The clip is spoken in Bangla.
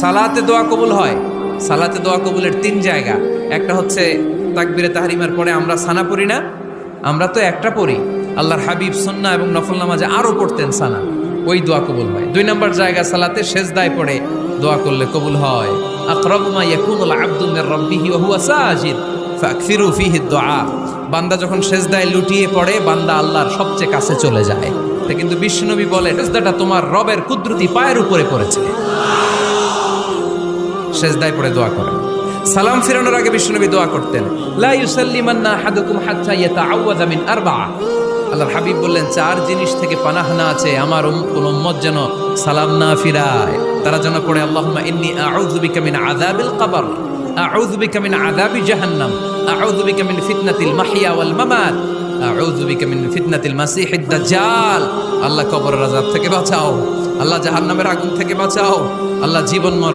সালাতে দোয়া কবুল হয়। সালাতে দোয়া কবুলের তিন জায়গা। একটা হচ্ছে তাকবীরে তাহরিমার পরে আমরা সানা পড়ি না, আমরা তো একটা পড়ি, আল্লাহর হাবিব সুন্নাহ এবং নফল নামাজে আরো পড়তেন সানা, ওই দোয়া কবুল হয়। দুই নম্বর জায়গা সালাতে সেজদায় পড়ে দোয়া করলে কবুল হয়। আকরাবু মা ইয়াকুনুল আবদু মির রাব্বিহি ওয়া হুয়া সাজিদ ফাকসিরু ফীহি দুআ। বান্দা যখন সেজদায় লুটিয়ে পড়ে, বান্দা আল্লাহর সবচেয়ে কাছে চলে যায়। তা কিন্তু বিশ্বনবী বলে, সেজদাটা তোমার রবের কুদরতি পায়ের উপরে পড়েছে। সেজদায় পড়ে দোয়া করেন। সালাম ফিরানোর আগে বিশ্বনবী দোয়া করতেন, লা ইউসাল্লিমান্না আহাদুকুম হাত্তা ইয়াতাআওয়াযা মিন আরবা'a। আল্লাহর হাবিব বললেন, চার জিনিস থেকে পানাহ না আছে আমার কোন উম্মত যেন সালাম না ফিরায়। তারা যেন পড়ে, আল্লাহুম্মা ইন্নী আউযু বিকা মিন আযাবিল কবর, আউযু বিকা মিন আযাবি জাহান্নাম, আউযু বিকা মিন ফিতনাতিল মাহইয়া ওয়াল মামাত, আউযু বিকা মিন ফিতনাতিল মাসিহিদ দাজ্জাল। আল্লাহ কবরের আযাব থেকে বাঁচাও, আল্লাহ জাহান্নামের আগুন থেকে বাঁচাও, আল্লাহ জীবন